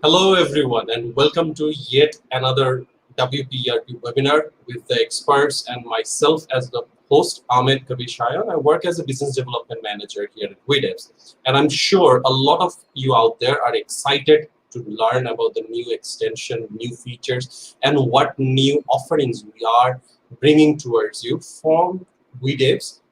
Hello everyone and welcome to yet another WP ERP webinar with the experts and myself as the host Ahmed Kabir Shayan. I work as a business development manager here at WeDevs, and I'm sure a lot of you out there are excited to learn about the new extension, new features, and what new offerings we are bringing towards you from WeDevs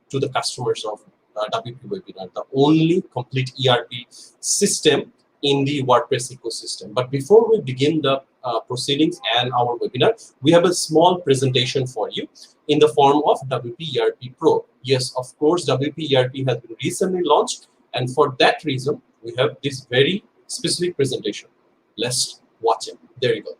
to the customers of WP Webinar, the only complete ERP system in the WordPress ecosystem. But before we begin the proceedings and our webinar, we have a small presentation for you in the form of WP ERP Pro. Yes, of course, WP ERP has been recently launched, and for that reason, we have this very specific presentation. Let's watch it. There you go.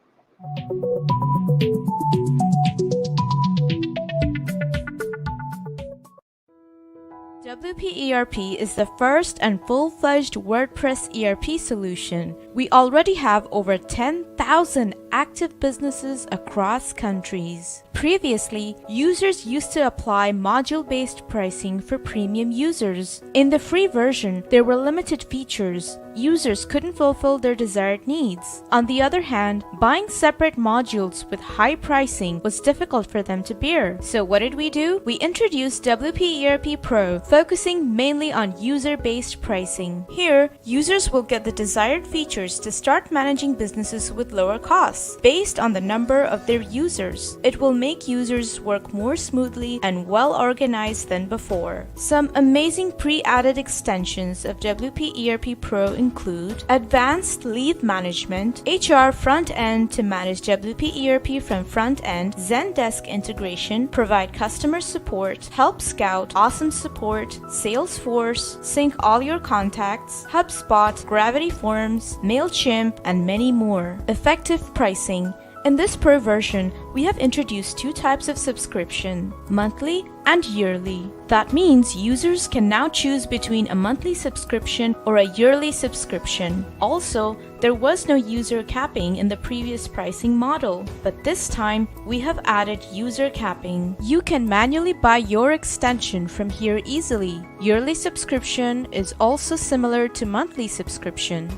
WP ERP is the first and full-fledged WordPress ERP solution. We already have over 10,000 active businesses across countries. Previously, users used to apply module-based pricing for premium users. In the free version, there were limited features. Users couldn't fulfill their desired needs. On the other hand, buying separate modules with high pricing was difficult for them to bear. So what did we do? We introduced WP ERP Pro, focusing mainly on user-based pricing. Here, users will get the desired features to start managing businesses with lower costs, based on the number of their users. It will make users work more smoothly and well organized than before. Some amazing pre-added extensions of WP ERP Pro include advanced lead management, HR front end to manage WP ERP from front end, Zendesk integration, provide customer support, Help Scout, awesome support, Salesforce, sync all your contacts, HubSpot, Gravity Forms, MailChimp, and many more. Effective pricing. In this Pro version, we have introduced two types of subscription, monthly and yearly. That means users can now choose between a monthly subscription or a yearly subscription. Also, there was no user capping in the previous pricing model, but this time we have added user capping. You can manually buy your extension from here easily. Yearly subscription is also similar to monthly subscription.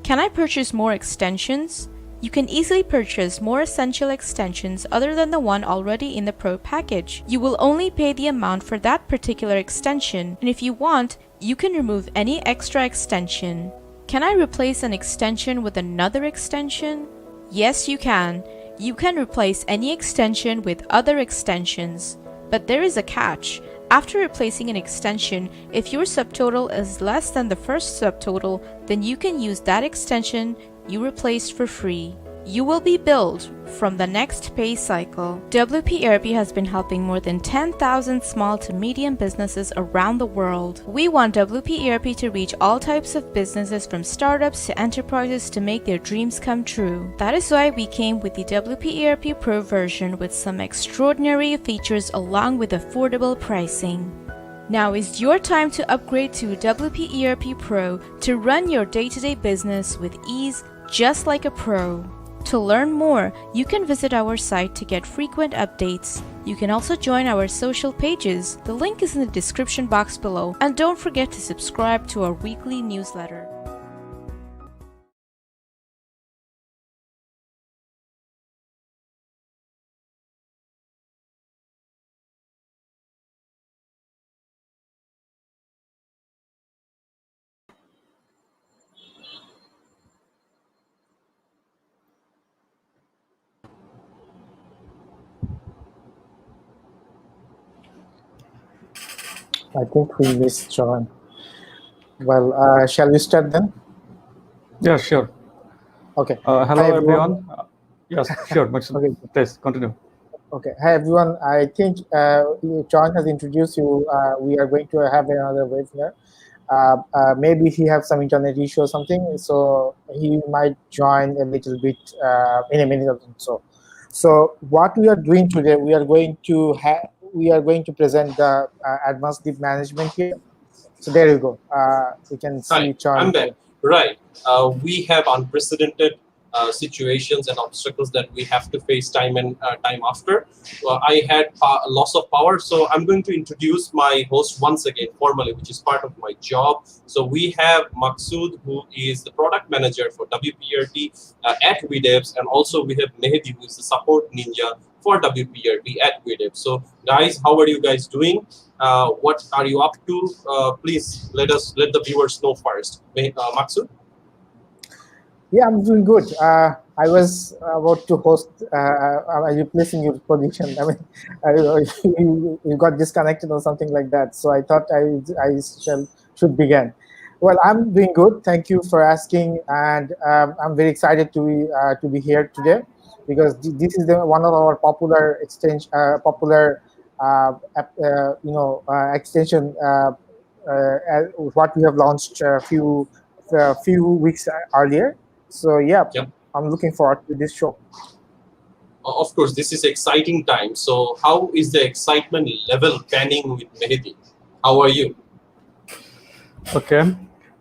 Can I purchase more extensions? You can easily purchase more essential extensions other than the one already in the Pro package. You will only pay the amount for that particular extension, and if you want, you can remove any extra extension. Can I replace an extension with another extension? Yes, you can. You can replace any extension with other extensions. But there is a catch. After replacing an extension, if your subtotal is less than the first subtotal, then you can use that extension you replaced for free. You will be billed from the next pay cycle. WP ERP has been helping more than 10,000 small to medium businesses around the world. We want WP ERP to reach all types of businesses from startups to enterprises to make their dreams come true. That is why we came with the WP ERP Pro version with some extraordinary features along with affordable pricing. Now is your time to upgrade to WP ERP Pro to run your day-to-day business with ease, just like a pro. To learn more, you can visit our site to get frequent updates. You can also join our social pages. The link is in the description box below, and don't forget to subscribe to our weekly newsletter. I think we missed John. Well, shall we start then? Yeah, sure. Okay. Hello, Hi, everyone. Yes, sure. Okay. Please continue. Okay. Hi, everyone. I think John has introduced you. We are going to have another webinar. Maybe he have some internet issue or something, so he might join a little bit in a minute or so. So what we are doing today, we are going to present the advanced lead management here. So there you go. You can see Hi, John. I'm back. Right. We have unprecedented situations and obstacles that we have to face time after. I had a loss of power, so I'm going to introduce my host once again formally, which is part of my job. So we have Maksud, who is the product manager for WP ERP at WeDevs, and also we have Mehdi, who is the support ninja for WP ERP at WeDevs. So guys, how are you guys doing? What are you up to? Please let the viewers know first. Maksud? Yeah, I'm doing good. I was about to host, replacing your position. I mean, you got disconnected or something like that. So I thought I should begin. Well, I'm doing good. Thank you for asking, and I'm very excited to be here today because this is one of our popular extension, extension. What we have launched a few weeks earlier. So yeah, Yep. I'm looking forward to this show. Of course, this is exciting time. So how is the excitement level panning with Mehdi? How are you? Okay.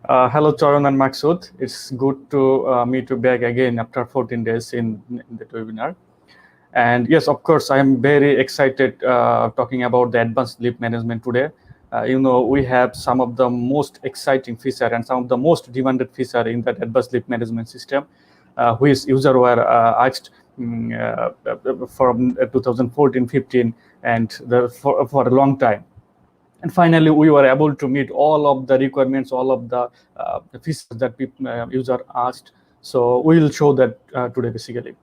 Hello, Charan and Maksud. It's good to meet you back again after 14 days in the webinar. And yes, of course, I am very excited talking about the advanced leave management today. We have some of the most exciting feature and some of the most demanded feature in that advanced leave management system, which user were asked from 2014-15 and for a long time. And finally, we were able to meet all of the requirements, all of the features that user asked. So we will show that today, basically.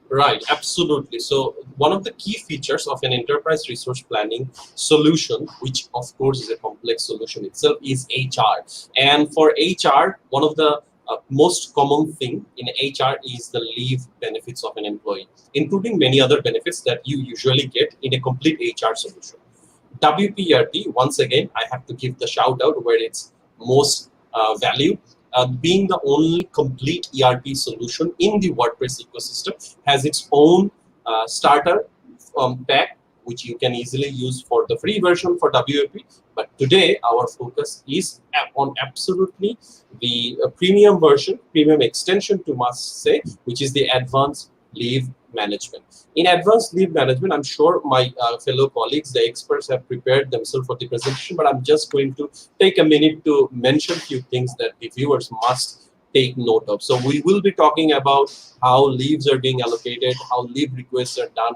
Right, absolutely. So one of the key features of an enterprise resource planning solution, which of course is a complex solution itself, is HR. And for HR, one of the most common thing in HR is the leave benefits of an employee, including many other benefits that you usually get in a complete HR solution. WP ERP, once again, I have to give the shout out where it's most valued. Being the only complete ERP solution in the WordPress ecosystem, has its own starter pack, which you can easily use for the free version for WP. But today, our focus is on absolutely the premium version, premium extension to must say, which is the advanced leave management. In advanced leave management, I'm sure my fellow colleagues, the experts, have prepared themselves for the presentation, but I'm just going to take a minute to mention a few things that the viewers must take note of. So we will be talking about how leaves are being allocated, how leave requests are done.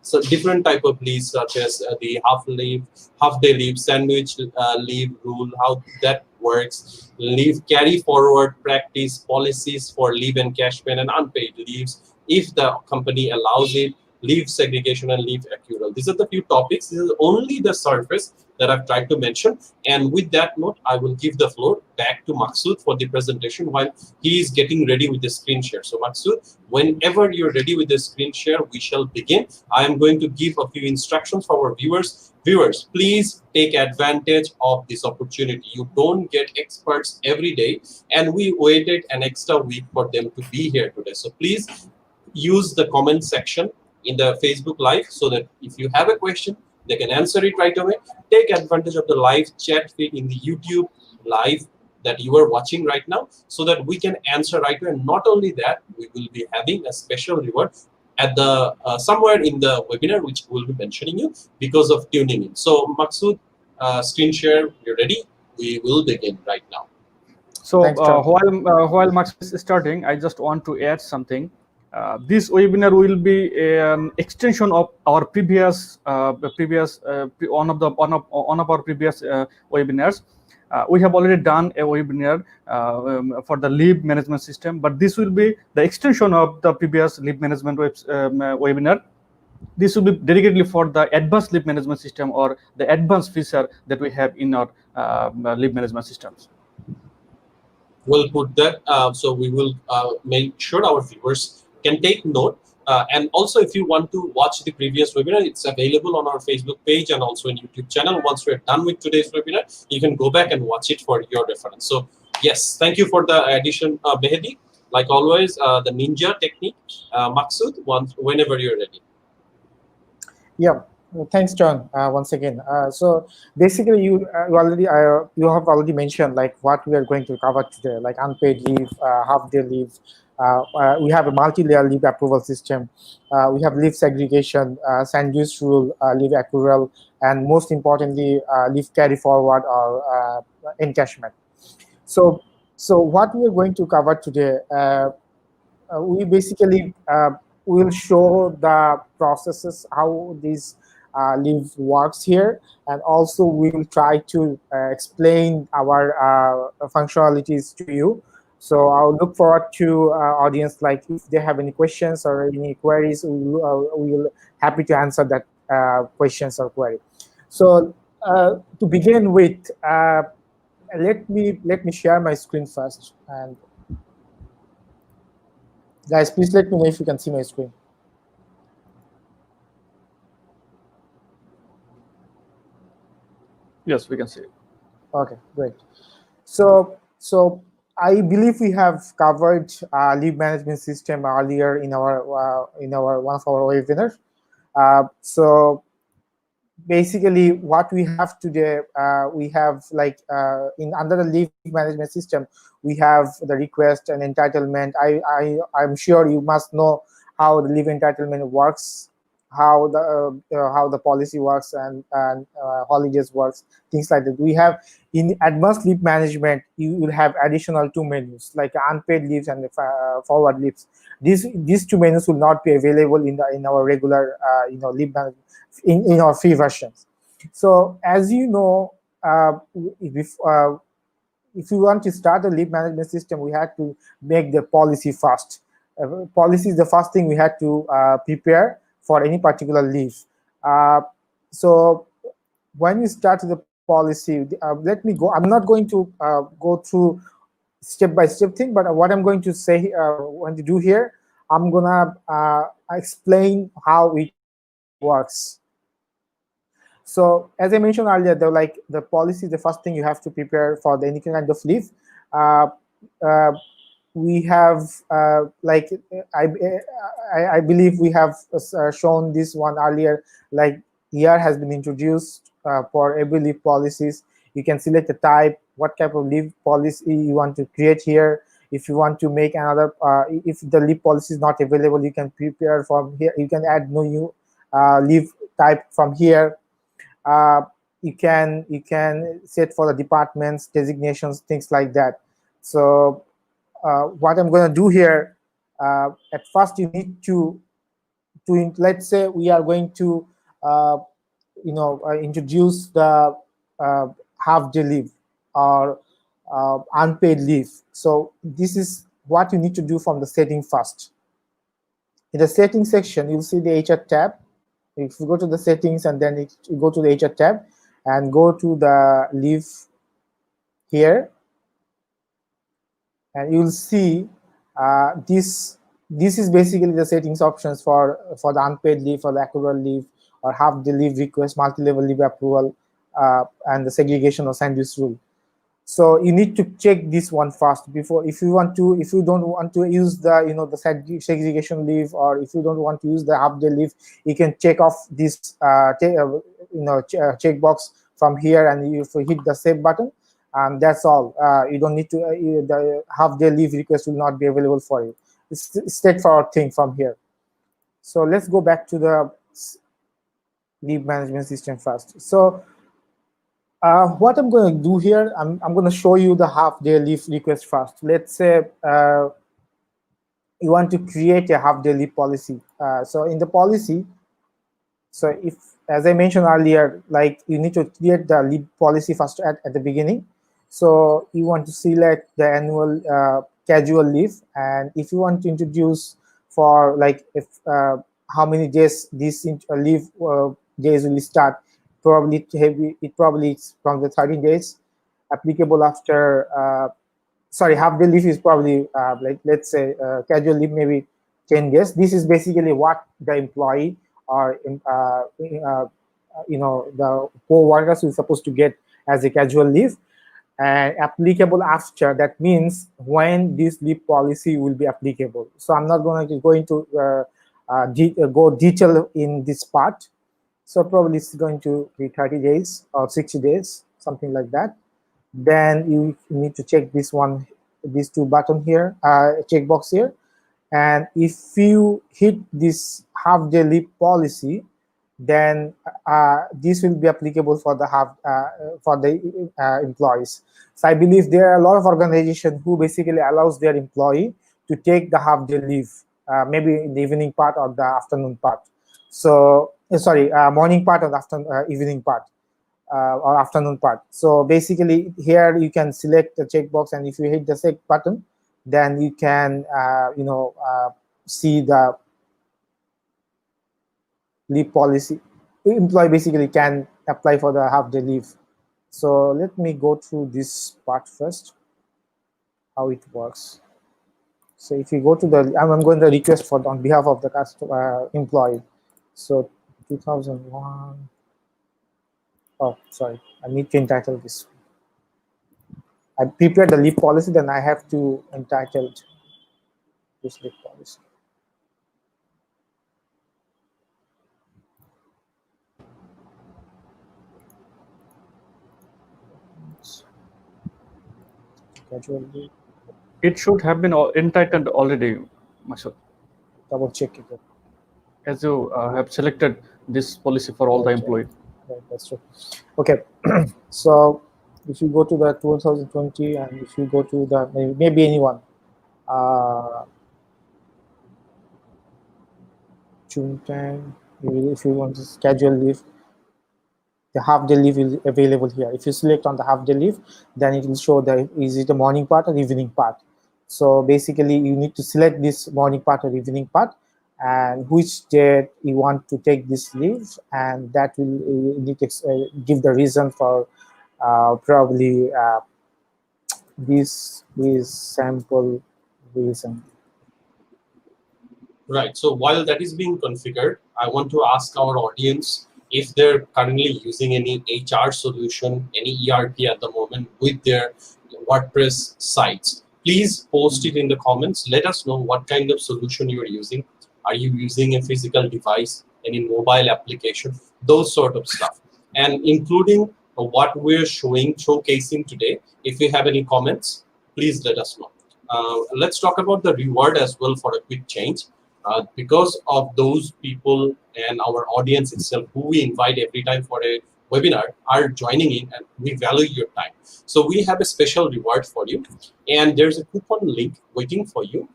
So different type of leaves, such as the half-day leave, sandwich leave rule, how that works, leave carry forward practice, policies for leave encashment and unpaid leaves, if the company allows it, leave segregation and leave accrual. These are the few topics. This is only the surface that I've tried to mention. And with that note, I will give the floor back to Maksud for the presentation while he is getting ready with the screen share. So Maksud, whenever you're ready with the screen share, we shall begin. I am going to give a few instructions for our viewers. Viewers, please take advantage of this opportunity. You don't get experts every day, and we waited an extra week for them to be here today. So please use the comment section in the Facebook Live so that if you have a question, they can answer it right away. Take advantage of the live chat feed in the YouTube Live that you are watching right now so that we can answer right away. And not only that, we will be having a special reward at the somewhere in the webinar, which we'll be mentioning you because of tuning in. So Maksud, screen share, you're ready? We will begin right now. So Thanks, John. while Max is starting, I just want to add something. This webinar will be an extension of our previous one of our previous webinars. We have already done a webinar for the leave management system, but this will be the extension of the previous leave management webinar. This will be dedicatedly for the advanced leave management system or the advanced feature that we have in our leave management systems. We'll put that, so we will make sure our viewers can take note. And also, if you want to watch the previous webinar, it's available on our Facebook page and also in YouTube channel. Once we're done with today's webinar, you can go back and watch it for your reference. So yes, thank you for the addition, Mehdi. Like always, the ninja technique. Maksud, whenever you're ready. Yeah, well, thanks, John. Once again, so basically, you have already mentioned like what we are going to cover today, like unpaid leave, half-day leave, We have a multi-layer leave approval system. We have leave segregation, sandwich rule, leave accrual, and most importantly, leave carry forward or encashment. So what we are going to cover today, we basically will show the processes, how this leave works here, and also we will try to explain our functionalities to you. So I'll look forward to audience, like if they have any questions or any queries, we will happy to answer that questions or query. So to begin with, let me share my screen first. And guys, please let me know if you can see my screen. Yes, we can see it. Okay, great. So I believe we have covered leave management system earlier in our one of our webinars. So basically, what we have today, we have like in under the leave management system, we have the request and entitlement. I'm sure you must know how the leave entitlement works, how the policy works, and holidays works, things like that. We have in advanced leave management, you will have additional two menus like unpaid leaves and forward leaves. These two menus will not be available in our regular leave management in our free versions. So as you know, if you want to start a leave management system, we had to make the policy first. Policy is the first thing we had to prepare for any particular leave. So when we start the policy, let me go. I'm not going to go through step-by-step thing, but what I'm going to say, want to do here, I'm gonna explain how it works. So as I mentioned earlier, the policy is the first thing you have to prepare for any kind of leave. We have I believe we have shown this one earlier. Like here has been introduced for every leave policies. You can select the type, what type of leave policy you want to create here. If you want to make another, if the leave policy is not available, you can prepare from here. You can add no new leave type from here. You can set for the departments, designations, things like that. So what I'm going to do here, at first you need to let's say we are going to introduce the half day leave or unpaid leave. So this is what you need to do from the setting first. In the settings section, you'll see the HR tab. If you go to the settings and then you go to the HR tab and go to the leave here, and you'll see this is basically the settings options for the unpaid leave, or the accrual leave, or half the leave request, multi-level leave approval, and the segregation or sandwich rule. So you need to check this one first before, if you don't want to use the the segregation leave, or if you don't want to use the half day leave, you can check off this checkbox from here, and you hit the save button. That's all. You don't need to the half day leave request will not be available for you. It's a straightforward thing from here. So let's go back to the leave management system first. So what I'm going to do here, I'm going to show you the half day leave request first. Let's say you want to create a half day leave policy. So in the policy, so if, as I mentioned earlier, like you need to create the leave policy first at the beginning. So you want to select the annual casual leave, and if you want to introduce for like if how many days this leave days will start, probably it's from the 30 days applicable after sorry, half day leave is probably like, let's say casual leave maybe 10 days. This is basically what the employee or the co-workers is supposed to get as a casual leave, and applicable after. That means when this leave policy will be applicable. So I'm not going to go into go detail in this part. So probably it's going to be 30 days or 60 days, something like that. Then you need to check this one, these two button here, checkbox here. And if you hit this half-day leave policy, then this will be applicable for the employees. So I believe there are a lot of organizations who basically allows their employee to take the half-day leave, maybe in the evening part or the afternoon part. So morning part or the evening part. Or afternoon part. So basically here you can select the checkbox, and if you hit the select button, then you can see the leave policy. Employee basically can apply for the half-day leave. So let me go through this part first, how it works. So if you go to the, I'm going to request for on behalf of the customer employee. So 2001. Oh, sorry, I need to entitle this. I prepared the leave policy, then I have to entitle this leave policy. Casual leave. It should have been entitled already, Masud, Double check it. as you have selected this policy for all the employees. Right, that's true. Okay, so if you go to the 2020, and if you go to the maybe anyone, June 10, if you want to schedule leave, the half-day leave is available here. If you select on the half-day leave, then it will show that is it the morning part or evening part. So basically, you need to select this morning part or evening part, and which date you want to take this leave, and that will need to give the reason for probably this is sample reason. Right. So while that is being configured, I want to ask our audience if they're currently using any HR solution, any ERP at the moment with their WordPress sites. Please post it in the comments. Let us know what kind of solution you're using. Are you using a physical device, any mobile application, those sort of stuff, and including what we're showcasing today. If you have any comments, please let us know. Let's talk about the reward as well for a quick change. Because of those people and our audience itself who we invite every time for a webinar are joining in, and we value your time. So we have a special reward for you, and there's a coupon link waiting for you.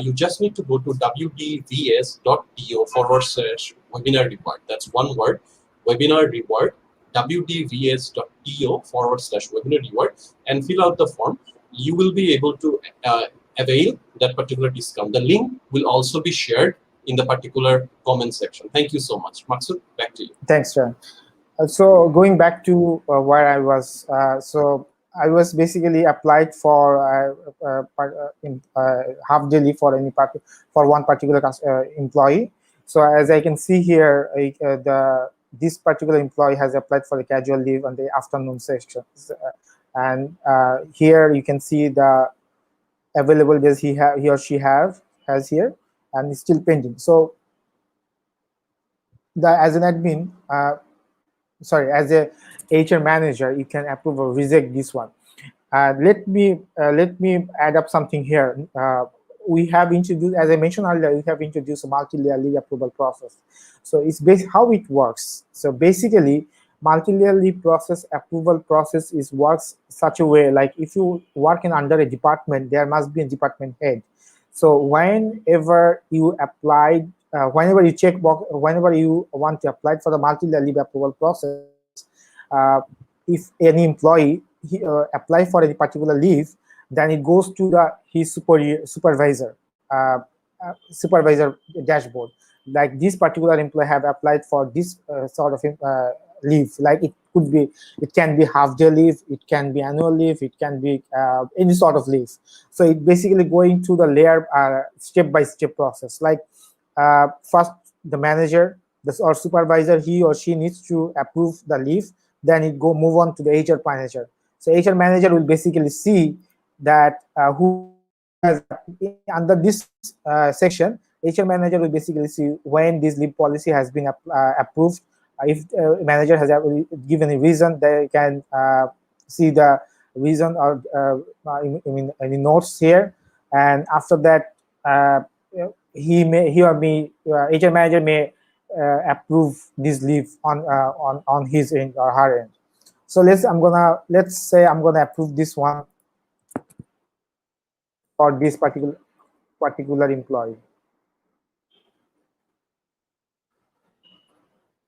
You just need to go to wdvs.to/webinar reward. That's one word, webinar reward, wdvs.to/webinar reward, and fill out the form. You will be able to avail that particular discount. The link will also be shared in the particular comment section. Thank you so much. Maksud, back to you. Thanks, John. So going back to where I was, so I was basically applied for half daily for for one particular employee. So as I can see here, this particular employee has applied for a casual leave on the afternoon session, and here you can see the available days he or she has here, and it's still pending. So as an admin, as a HR manager, you can approve or reject this one. Let me add up something here. We have introduced, as I mentioned earlier, we have introduced a multi-layer leave approval process. So it's how it works. So basically, multi-layer leave process approval process works such a way, like if you work in under a department, there must be a department head. So whenever you apply, whenever you check box, whenever you want to apply for the multi-layer leave approval process, if any employee apply for any particular leave, then it goes to his supervisor dashboard. Like this particular employee have applied for this sort of leave. Like it can be half-day leave, it can be annual leave, it can be any sort of leave. So it basically going through the layer step-by-step process. Like first, the manager or supervisor, he or she needs to approve the leave. Then it move on to the HR manager. So HR manager will basically see that who has under this section. HR manager will basically see when this leave policy has been approved. If manager has given a reason, they can see the reason or any notes here. And after that, he or me HR manager may approve this leave on his end or her end. So let's say I'm gonna approve this one for this particular employee.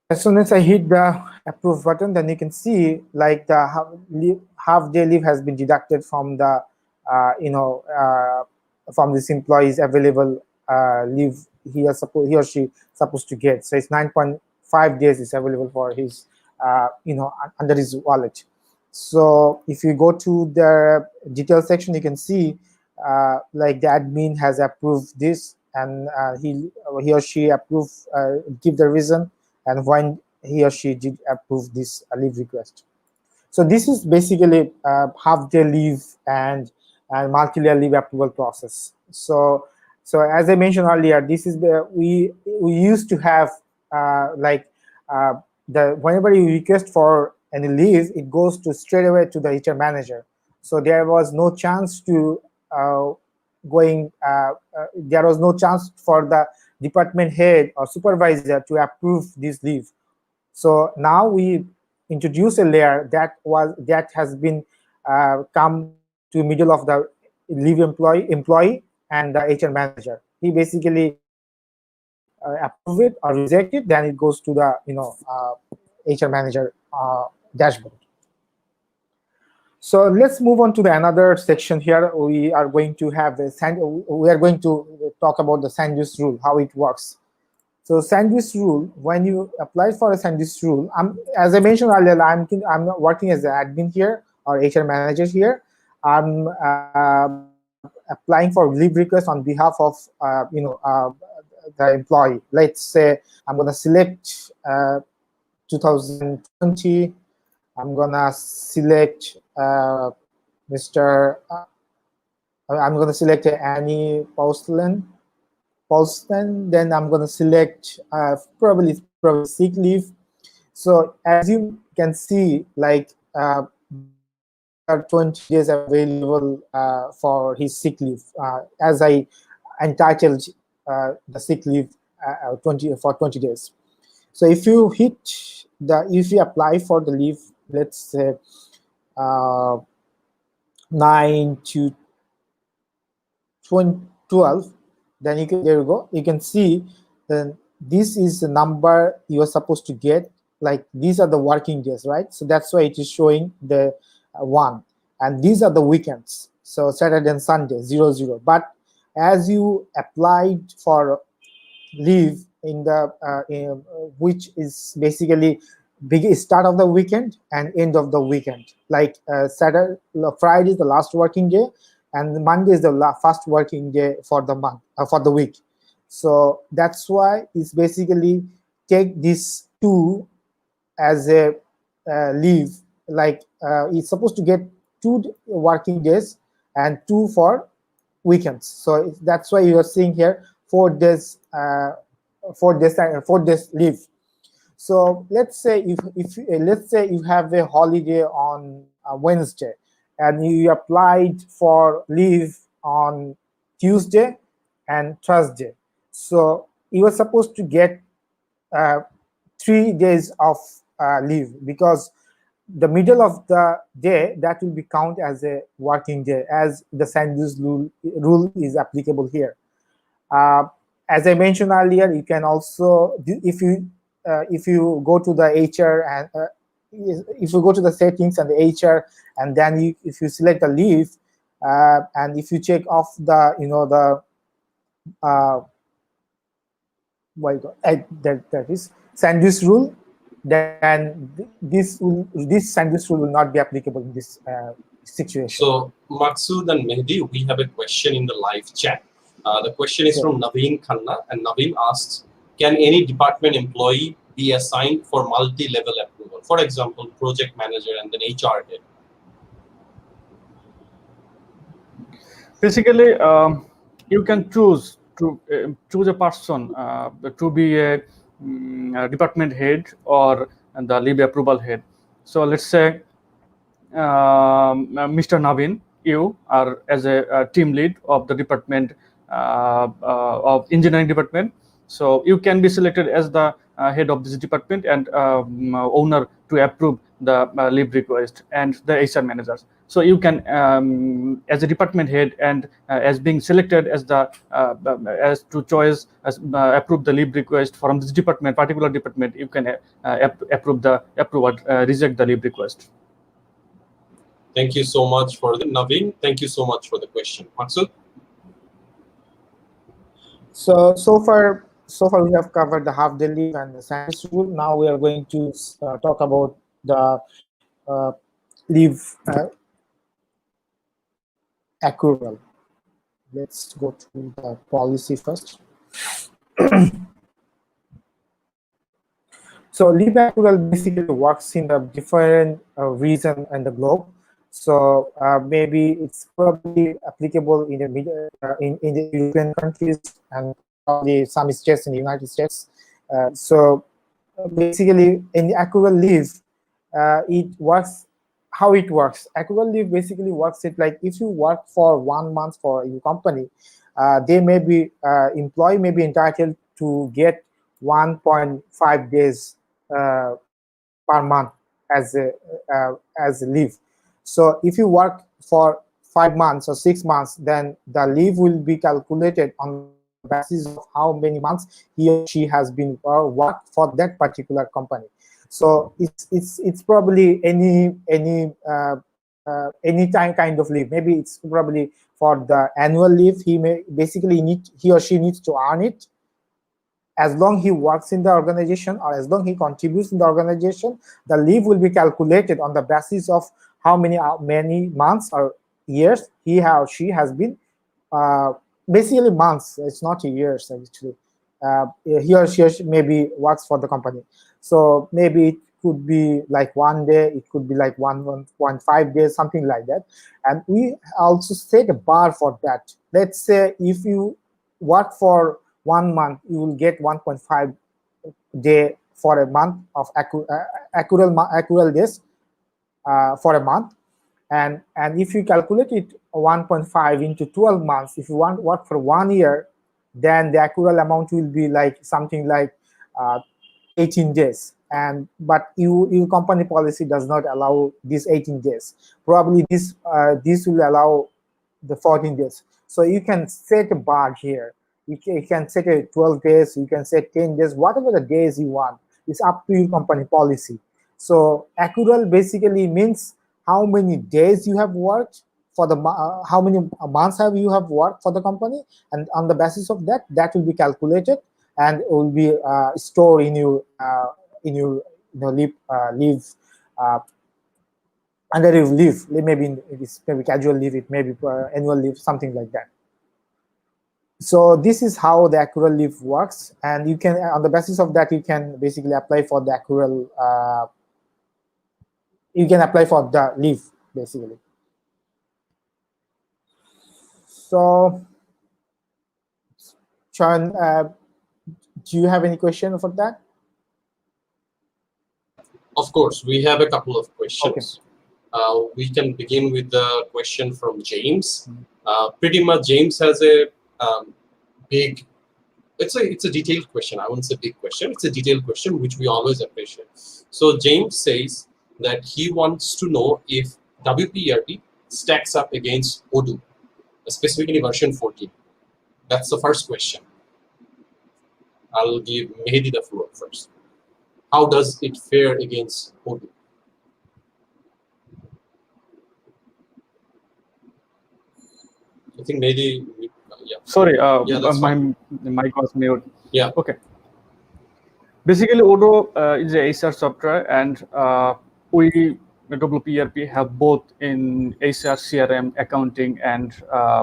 As soon as I hit the approve button, then you can see like the half day leave has been deducted from the from this employee's available leave he or she supposed to get. So it's 9.5 days is available for his under his wallet. So if you go to the detail section, you can see like the admin has approved this, and he or she approved, give the reason, and when he or she did approve this leave request. So this is basically half day leave and multi-layer leave approval process. So as I mentioned earlier, this is we used to have like whenever you request for any leave, it goes to straight away to the HR manager. So there was no chance to there was no chance for the department head or supervisor to approve this leave. So now we introduce a layer that has been come to middle of the leave employee and the HR manager. He basically approve it or reject it, then it goes to the HR manager dashboard. So let's move on to the another section here. We are going to talk about the sandwich rule, how it works. So sandwich rule, when you apply for a sandwich rule, as I mentioned earlier, I'm not working as an admin here or HR manager here. I'm applying for leave request on behalf of the employee. Let's say I'm gonna select 2020. I'm gonna select Mr. I'm gonna select Annie Paulson. Then I'm going to select probably sick leave. So as you can see, like there are 20 days available for his sick leave, as I entitled the sick leave 20 days. So if you apply for the leave, let's say 9 to 12, then there you go. You can see then this is the number you are supposed to get. Like these are the working days, right? So that's why it is showing the 1, and these are the weekends. So Saturday and Sunday 0, 0. But as you applied for leave in the which is basically start of the weekend and end of the weekend, like Friday is the last working day, and Monday is the first working day for the month, for the week. So that's why it's basically take these 2 as a leave. Like it's supposed to get 2 working days and 2 for weekends. So that's why you are seeing here 4 days, 4 days leave. So let's say let's say you have a holiday on Wednesday, and you applied for leave on Tuesday and Thursday. So you are supposed to get 3 days of leave, because the middle of the day, that will be count as a working day, as the sandwich rule is applicable here. As I mentioned earlier, you can also, if you go to the HR and if you go to the settings and the HR, and then if you select the leave, and if you check off the that is sandwich rule, then this sandwich rule will not be applicable in this situation. So Maksud and Mehdi, we have a question in the live chat. The question is from Naveen Khanna, and Naveen asks, can any department employee be assigned for multi-level approval? For example, project manager and then HR head. Basically, you can choose a person to be a department head or the leave approval head. So let's say Mr. Naveen, you are as a team lead of the department of engineering department. So you can be selected as the head of this department and owner to approve the leave request and the HR managers. So you can, as a department head and as being selected as the as to choice as approve the leave request from this department, particular department, you can approve or reject the leave request. Thank you so much for the Naveen. Thank you so much for the question. Maksud? So far we have covered the half day leave and the science rule. Now we are going to talk about the leave accrual. Let's go to the policy first. So leave accrual basically works in the different region and the globe. So maybe it's probably applicable in the in the European countries and probably some states in the United States. So basically, in the accrual leave, it works. How it works? Accrual leave basically works it like if you work for 1 month for your company, they may be employee may be entitled to get 1.5 days per month as a leave. So if you work for 5 months or 6 months, then the leave will be calculated on the basis of how many months he or she has been worked for that particular company. So it's probably any time kind of leave. Maybe it's probably for the annual leave. He or she needs to earn it as long he works in the organization or as long he contributes in the organization. The leave will be calculated on the basis of how many months or years he or she has been, basically months, it's not years actually. He or she maybe works for the company. So maybe it could be like 1 day, it could be like 1.5 days, something like that. And we also set a bar for that. Let's say if you work for 1 month, you will get 1.5 day for a month of accrual days for a month. And if you calculate it 1.5 into 12 months, if you want work for 1 year, then the accrual amount will be like something like 18 days. But your company policy does not allow these 18 days. Probably this will allow the 14 days. So you can set a bar here. You can set a 12 days, you can set 10 days, whatever the days you want. It's up to your company policy. So accrual basically means how many days you have worked for the how many months you have worked for the company, and on the basis of that will be calculated and it will be stored in your leave under your leave. Maybe it's maybe casual leave, it may be annual leave, something like that. So this is how the accrual leave works, and you can, on the basis of that, you can basically apply for the accrual. You can apply for the leave basically. So, Sean, do you have any question for that? Of course, we have a couple of questions. Okay. We can begin with the question from James. Pretty much, James has a big. It's a detailed question. I wouldn't say big question. It's a detailed question which we always appreciate. So James says that he wants to know if WP ERP stacks up against Odoo, specifically version 14. That's the first question. I'll give Mehdi the floor first. How does it fare against Odoo? I think Mehdi, yeah. Sorry, yeah, my mic was mute. Yeah. Okay. Basically, Odoo is a HR software, and we WP ERP have both in HR, CRM, accounting, and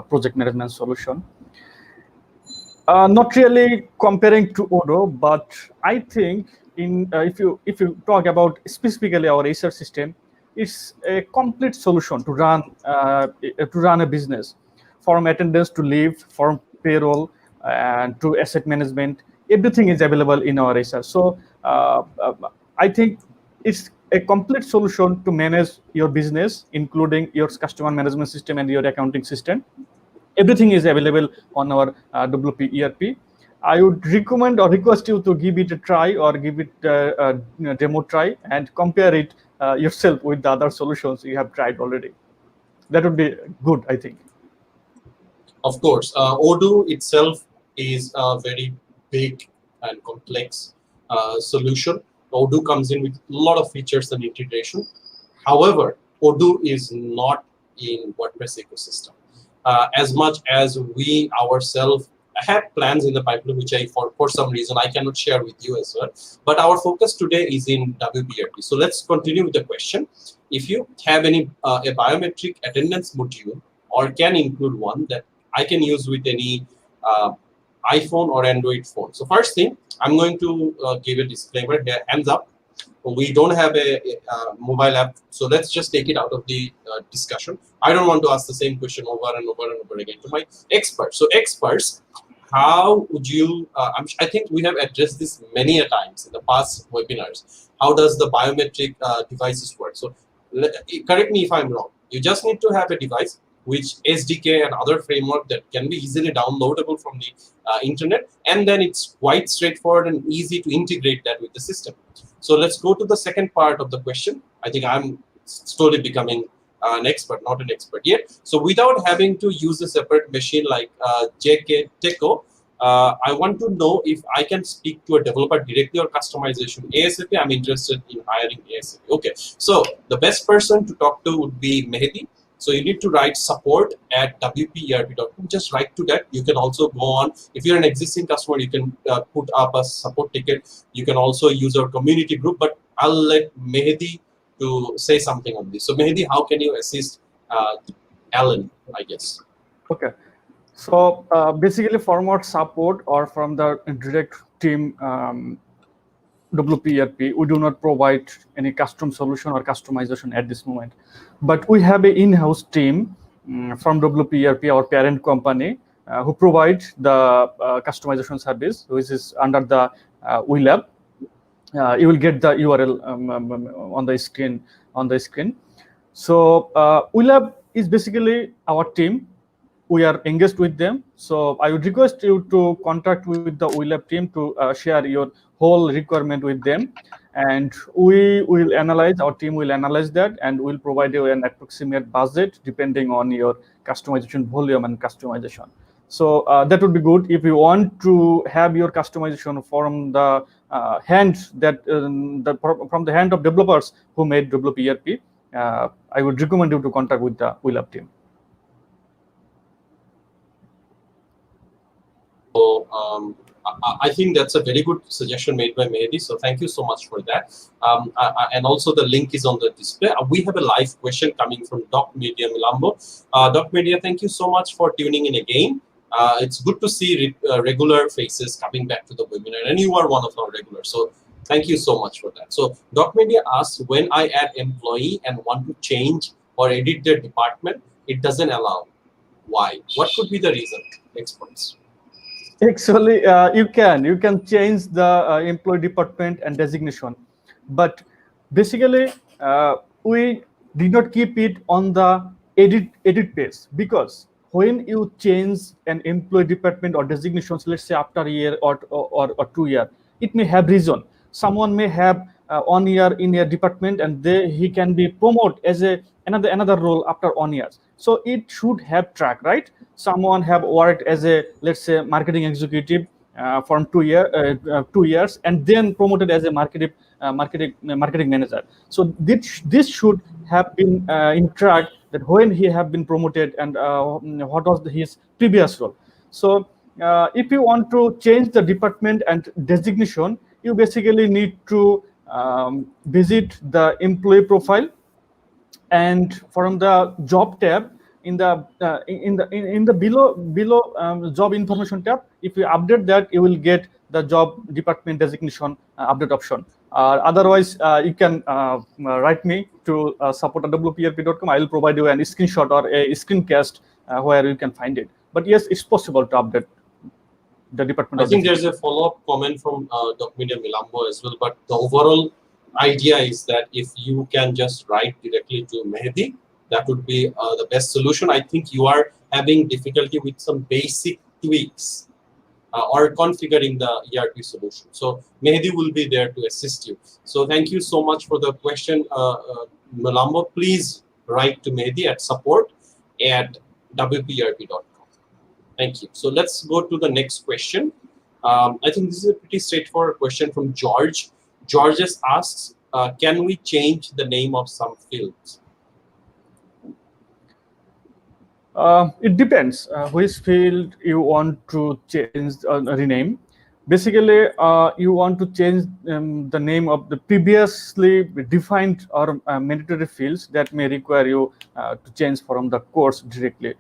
project management solution. Not really comparing to Odoo, but I think if you talk about specifically our HR system, it's a complete solution to run a business, from attendance to leave, from payroll and to asset management. Everything is available in our HR. So I think it's a complete solution to manage your business, including your customer management system and your accounting system. Everything is available on our WP ERP. I would recommend or request you to give it a try or give it a demo try and compare it yourself with the other solutions you have tried already. That would be good, I think. Of course, Odoo itself is a very big and complex solution. Odoo comes in with a lot of features and integration. However, Odoo is not in WordPress ecosystem. As much as we ourselves have plans in the pipeline, which for some reason I cannot share with you as well. But our focus today is in WP ERP. So let's continue with the question. If you have any a biometric attendance module or can include one that I can use with any iPhone or Android phone. So first thing, I'm going to give a disclaimer here, hands up. We don't have a mobile app, so let's just take it out of the discussion. I don't want to ask the same question over and over and over again to my experts. So experts, how would you, I think we have addressed this many a times in the past webinars. How does the biometric devices work? So correct me if I'm wrong. You just need to have a device which SDK and other framework that can be easily downloadable from the internet, and then it's quite straightforward and easy to integrate that with the system. So let's go to the second part of the question. I think I'm slowly becoming an expert, not an expert yet. So without having to use a separate machine like JK Teco, I want to know if I can speak to a developer directly or customization ASAP. I'm interested in hiring ASAP. Okay, so the best person to talk to would be Mehdi. So you need to write support@wperp.com. Just write to that. You can also go on. If you're an existing customer, you can put up a support ticket. You can also use our community group. But I'll let Mehdi to say something on this. So Mehdi, how can you assist Alan, I guess? Okay. So basically from our support or from the direct team WP ERP, we do not provide any custom solution or customization at this moment. But we have an in-house team from WP ERP, our parent company, who provide the customization service, which is under the WeLab. You will get the URL on the screen. So WeLab is basically our team. We are engaged with them. So I would request you to contact with the WeLab team to share your whole requirement with them. And we will analyze, our team will analyze that, and we'll provide you an approximate budget depending on your customization volume and customization. So that would be good. If you want to have your customization from the hand from the hand of developers who made WP ERP, I would recommend you to contact with the WeLab team. So I think that's a very good suggestion made by Mehdi. So thank you so much for that. And also the link is on the display. We have a live question coming from Doc Media Milambo. Doc Media, thank you so much for tuning in again. It's good to see regular faces coming back to the webinar, and you are one of our regulars. So thank you so much for that. So Doc Media asks, when I add employee and want to change or edit their department, it doesn't allow. Why? What could be the reason? Experts. Actually, you can change the employee department and designation, but basically we did not keep it on the edit page, because when you change an employee department or designations, let's say after a year or 2 years, it may have reason. Someone may have 1 year in a department, and he can be promoted as another role after 1 year. So it should have track, right? Someone have worked as a, let's say, marketing executive from 2 years, and then promoted as a marketing manager. So this should have been in track, that when he have been promoted and what was his previous role. So if you want to change the department and designation, you basically need to visit the employee profile, and from the job tab, in the below job information tab, if you update that, you will get the job department designation update option. Otherwise, you can write me to support@wperp.com. I will provide you a screenshot or a screencast where you can find it. But yes, it's possible to update the department. I think there's a follow-up comment from Doc Media Milambo as well, but the overall idea is that if you can just write directly to Mehdi, that would be the best solution. I think you are having difficulty with some basic tweaks or configuring the ERP solution. So Mehdi will be there to assist you. So thank you so much for the question, Malambo. Please write to Mehdi at support@wperp.com. Thank you. So let's go to the next question. I think this is a pretty straightforward question from George. George just asks, can we change the name of some fields? It depends which field you want to change rename. Basically, you want to change the name of the previously defined or mandatory fields that may require you to change from the course directly.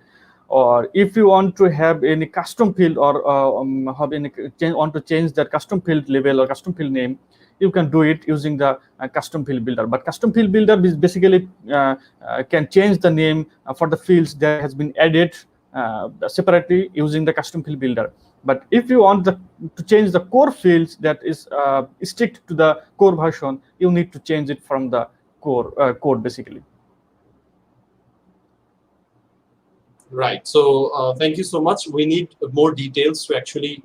Or if you want to have any custom field or want to change that custom field label or custom field name, you can do it using the custom field builder. But custom field builder is basically can change the name for the fields that has been added separately using the custom field builder. But if you want to change the core fields that is strict to the core version, you need to change it from the core code basically. Right. So thank you so much. We need more details to actually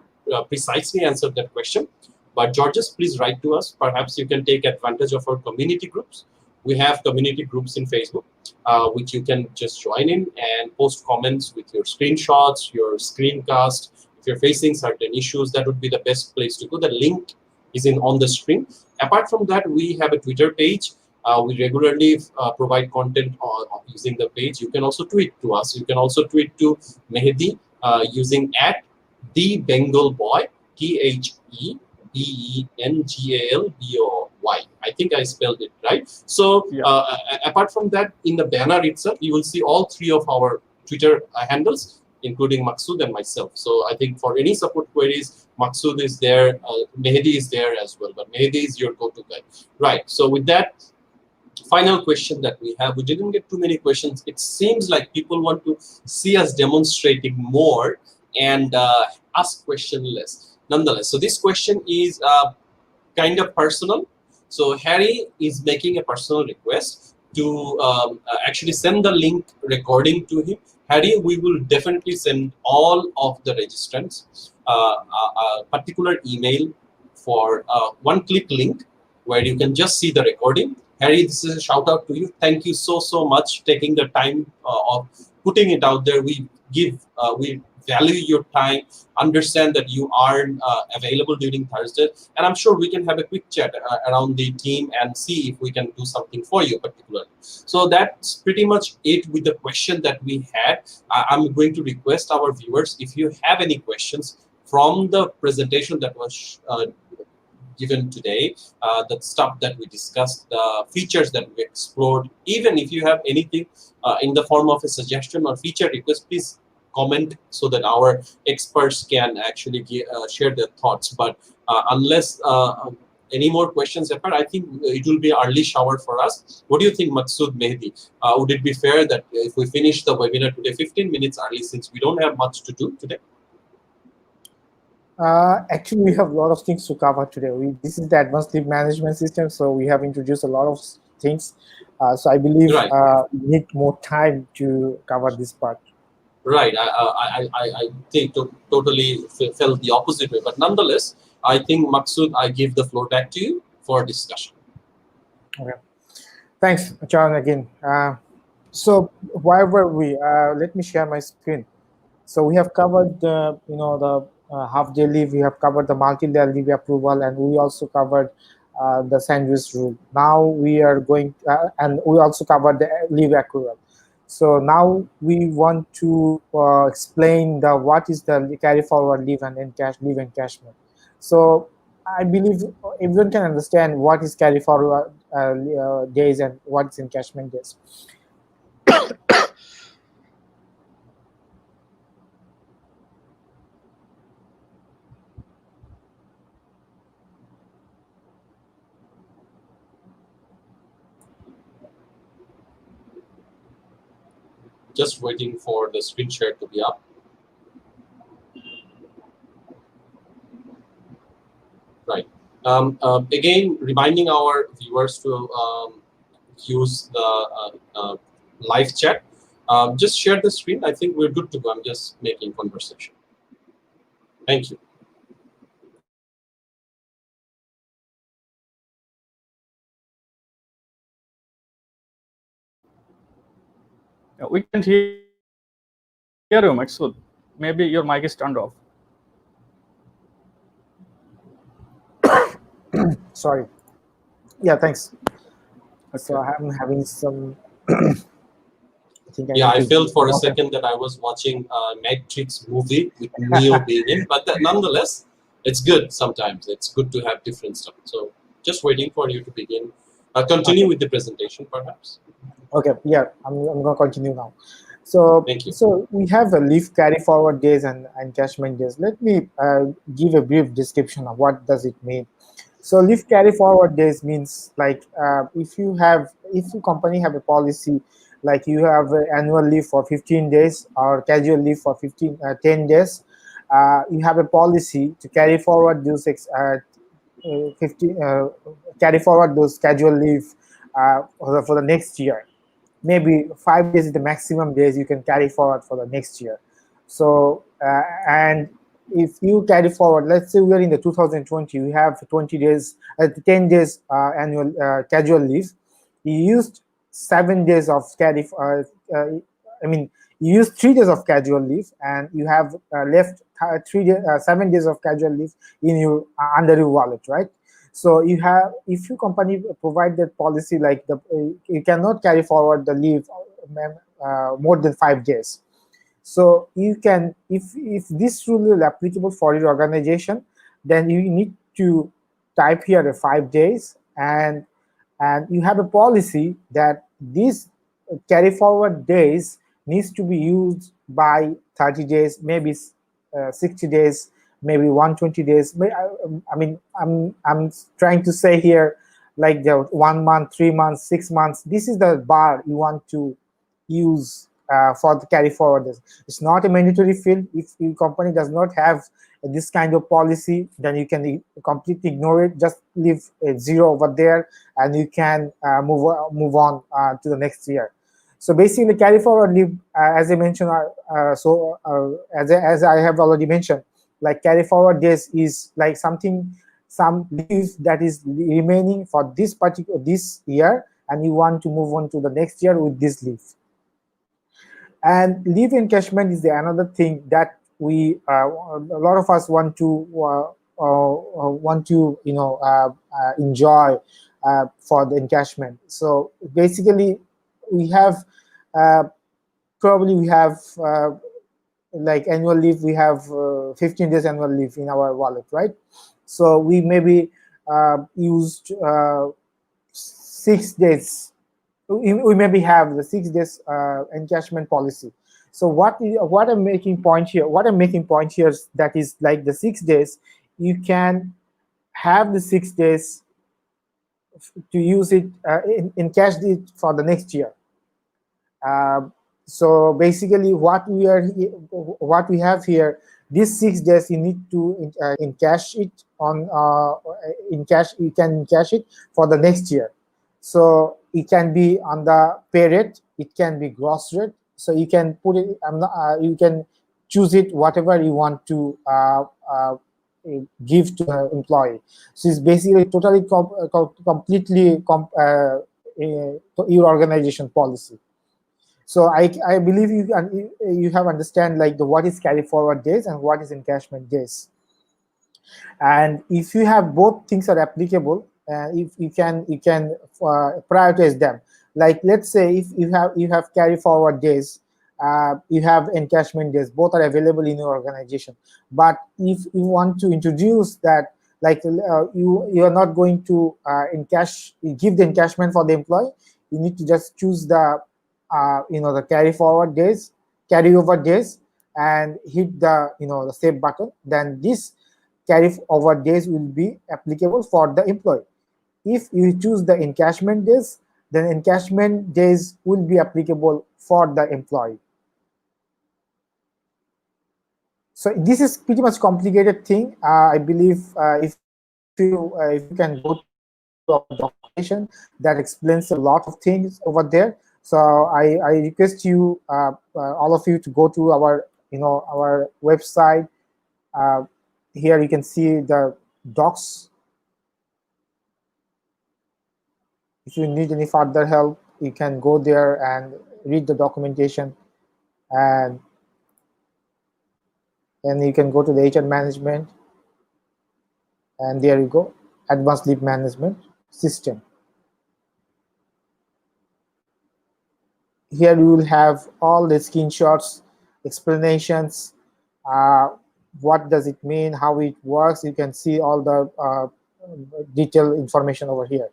precisely answer that question. But Georges, please write to us. Perhaps you can take advantage of our community groups. We have community groups in Facebook, which you can just join in and post comments with your screenshots, your screencast. If you're facing certain issues, that would be the best place to go. The link is on the screen. Apart from that, we have a Twitter page. We regularly provide content using the page. You can also tweet to us. You can also tweet to Mehdi using @TheBengalBoy, TheBengalBoy. I think I spelled it right. So apart from that, in the banner itself, you will see all three of our Twitter handles, including Maksud and myself. So I think for any support queries, Maksud is there, Mehdi is there as well. But Mehdi is your go-to guy. Right. So with that, final question that we have, we didn't get too many questions. It seems like people want to see us demonstrating more and ask question less. Nonetheless, so this question is kind of personal. So Harry is making a personal request to actually send the link recording to him. Harry, we will definitely send all of the registrants a particular email for one-click link where you can just see the recording. Harry, this is a shout out to you. Thank you so much taking the time of putting it out there. We value your time, understand that you are available during Thursday, and I'm sure we can have a quick chat around the team and see if we can do something for you particularly. So that's pretty much it with the question that we had. I'm going to request our viewers, if you have any questions from the presentation that was given today, the stuff that we discussed, the features that we explored, even if you have anything in the form of a suggestion or feature request, please comment so that our experts can actually share their thoughts. But unless any more questions appear, I think it will be early shower for us. What do you think, Maksud, Mehdi? Would it be fair that if we finish the webinar today 15 minutes early, since we don't have much to do today? Actually, we have a lot of things to cover today. This is the advanced leave management system, so we have introduced a lot of things. So I believe we need more time to cover this part. Right. I think totally felt the opposite way, but nonetheless, I think Maksud, I give the floor back to you for discussion. Okay. Thanks, John. Again. So why were we? Let me share my screen. So we have covered the half-day leave. We have covered the multi-layer leave approval, and we also covered the sandwich rule. Now we are going, and we also covered the leave accrual. So now we want to explain what is the carry forward leave and leave encashment. So I believe everyone can understand what is carry forward days and what is encashment days. Just waiting for the screen share to be up. Right. Again, reminding our viewers to use the live chat. Just share the screen. I think we're good to go. I'm just making conversation. Thank you. We can't hear you, Maksud. Maybe your mic is turned off. Sorry. Yeah, thanks. Okay. So I'm having some. I think I felt for a second that I was watching a Matrix movie with Neo being in, but nonetheless, it's good sometimes. It's good to have different stuff. So just waiting for you to begin. Continue with the presentation, perhaps. Okay, yeah, I'm going to continue now. So, Thank you. So we have a leaf carry forward days and encashment days. Let me give a brief description of what does it mean. So leaf carry forward days means like if your company have a policy, like you have annual leave for 15 days or casual leave for 10 days, you have a policy to carry forward those carry forward those casual leave for the next year. Maybe 5 days is the maximum days you can carry forward for the next year. So and if you carry forward, let's say we are in the 2020, we have 20 days, 10 days annual casual leave. You used 7 days of you used 3 days of casual leave, and you have left 7 days of casual leave in your under your wallet, right? So you have, if your company provide that policy, like you cannot carry forward the leave more than 5 days. So you can, if this rule is applicable for your organization, then you need to type here the 5 days, and you have a policy that these carry forward days needs to be used by 30 days, maybe 60 days, maybe 120 days. I'm trying to say here, like the 1 month, 3 months, 6 months. This is the bar you want to use for the carry forward. It's not a mandatory field. If your company does not have this kind of policy, then you can completely ignore it. Just leave a 0 over there, and you can move on to the next year. So basically, carry forward leave, as I mentioned, as I have already mentioned, like carry forward days is like some leave that is remaining for this year, and you want to move on to the next year with this leave. And leave encashment is another thing that we a lot of us want to enjoy for the encashment. So basically, we have probably we have like annual leave. We have 15 days annual leave in our wallet, right? So we maybe used 6 days. We maybe have the 6 days encashment policy. So what I'm making point here is that is like the 6 days, you can have the 6 days to use it in cash it for the next year. So basically, what we have here, these 6 days you need to encash it on you can encash it for the next year. So it can be on the pay rate, it can be gross rate. So you can put it. You can choose it whatever you want to give to the employee. So it's basically totally completely your organization policy. So I believe you have understand like what is carry forward days and what is encashment days. And if you have both things are applicable, if you can prioritize them. Like let's say if you have carry forward days, you have encashment days, both are available in your organization. But if you want to introduce that, like you are not going to give the encashment for the employee, you need to just choose the the carry over days, and hit the the save button. Then this carry over days will be applicable for the employee. If you choose the encashment days, then encashment days will be applicable for the employee. So this is pretty much complicated thing. I believe if you can go to our documentation, that explains a lot of things over there. So I request you, all of you, to go to our website. Here you can see the docs. If you need any further help, you can go there and read the documentation, and you can go to the HR management, and there you go, advanced leave management system. Here you will have all the screenshots, explanations, what does it mean, how it works. You can see all the detailed information over here.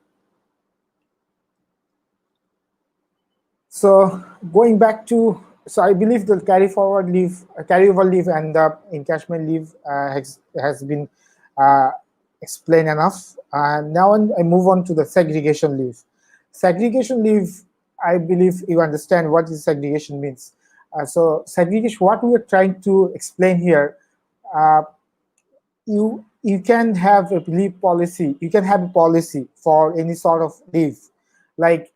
So going back to, so I believe the carryover leave and the encashment leave has been explained enough. Now I move on to the segregation leave. Segregation leave, I believe you understand what is segregation means. So segregation, what we are trying to explain here, you can have a leave policy. You can have a policy for any sort of leave, like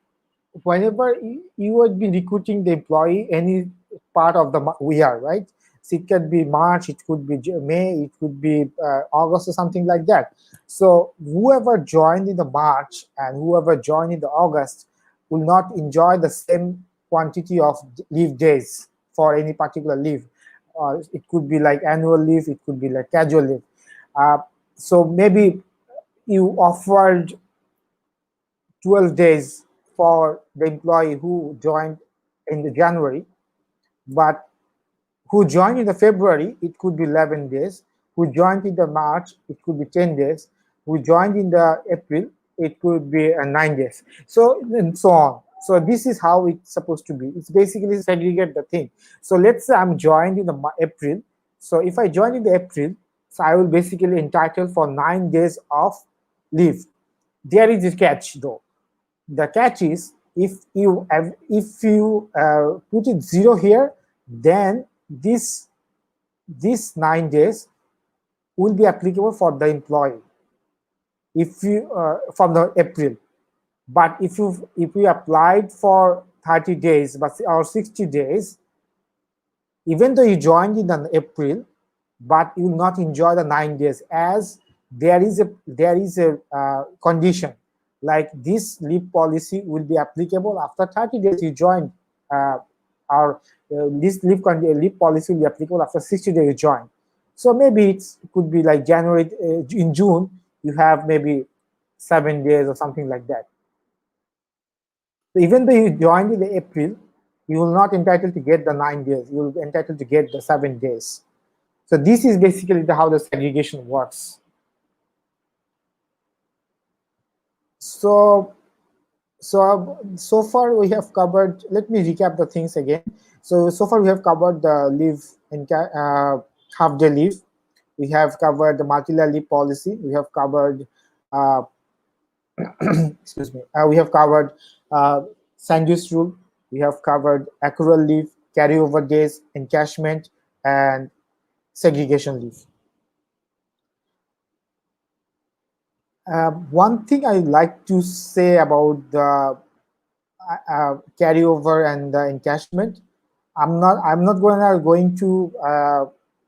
whenever you would be recruiting the employee any part of the year, right? So it could be March, it could be May, it could be August or something like that. So whoever joined in the March and whoever joined in the August will not enjoy the same quantity of leave days for any particular leave. It could be like annual leave, it could be like casual leave. So maybe you offered 12 days for the employee who joined in the January, but who joined in the February, it could be 11 days. Who joined in the March, it could be 10 days. Who joined in the April, it could be 9 days. So, and so on. So this is how it's supposed to be. It's basically segregate the thing. So let's say I'm joined in the April. So if I join in the April, so I will basically entitled for 9 days of leave. There is a catch though. The catch is if you put it 0 here, then this 9 days will be applicable for the employee if you from the April. But if you applied for 30 days or 60 days, even though you joined in April, but you will not enjoy the 9 days, as there is a condition, like this leave policy will be applicable after 30 days you join, or this leave policy will be applicable after 60 days you join. So maybe it could be like January, in June, you have maybe 7 days or something like that. So even though you joined in the April, you will not entitled to get the 9 days. You will be entitled to get the 7 days. So this is basically how the segregation works. So far we have covered, let me recap the things again. So far we have covered the leave and half-day leave. We have covered the multi-layer leave policy. We have covered, excuse me, we have covered sandwich rule. We have covered accrual leave, carryover days, encashment, and segregation leave. One thing I like to say about the carryover and the encashment, I'm not going to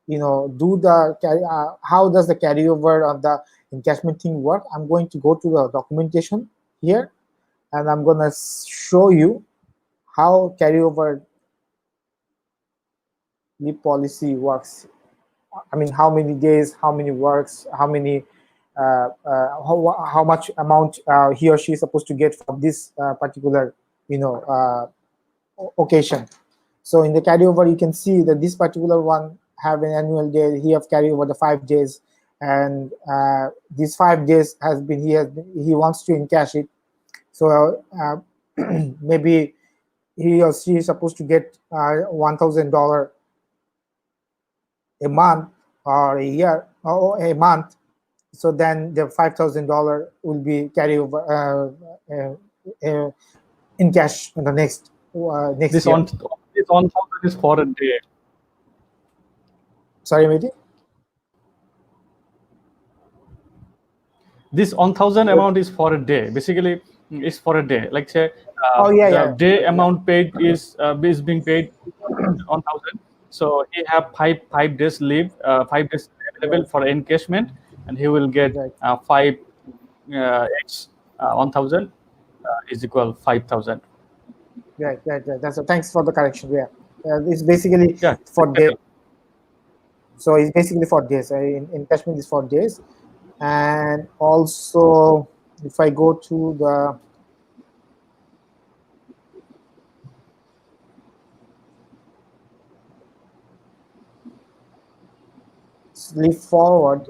do the how does the carryover of the encashment thing work. I'm going to go to the documentation here, and I'm going to show you how carryover leave policy works. I mean, how many days, how many works, how many, how much amount he or she is supposed to get from this particular, occasion. So in the carryover, you can see that this particular one have an annual day. He have carry over the 5 days, and these 5 days he wants to encash it. So maybe he or she is supposed to get $1,000 a month or a year or a month. So then the $5,000 will be carry over in cash in the next This year. this 1,000 is for a day. Sorry, Mehdi? This 1,000 amount is for a day. Basically, it's for a day. Like say Oh yeah, the yeah. day amount paid is being paid 1,000. So he have five days leave, 5 days available for encashment, and he will get Right, five x 1,000 is equal 5,000. right. Thanks for the correction. Yeah, it's basically Yeah, for days. exactly. So it's basically for days. Encashment is for days, and also if I go to the leaf forward,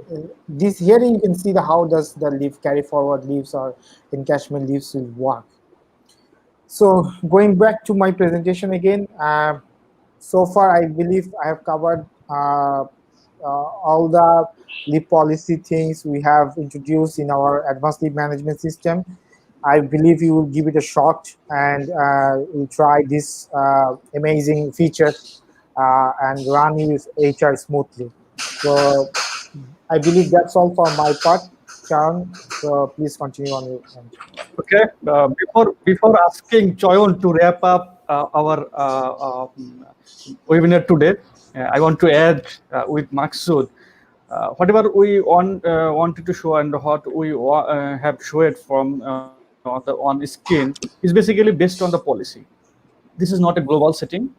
this here you can see the how does the leaf carry forward leaves or encashment leaves will work. So going back to my presentation again, so far I believe I have covered all the leave policy things we have introduced in our advanced leave management system. I believe you will give it a shot and you try this amazing feature and run your HR smoothly. So I believe that's all for my part, Sharon. So please continue on your end. Okay. Before asking Choyon to wrap up our webinar today, I want to add with Maksud whatever we wanted to show and what we have showed from on screen is basically based on the policy. This is not a global setting.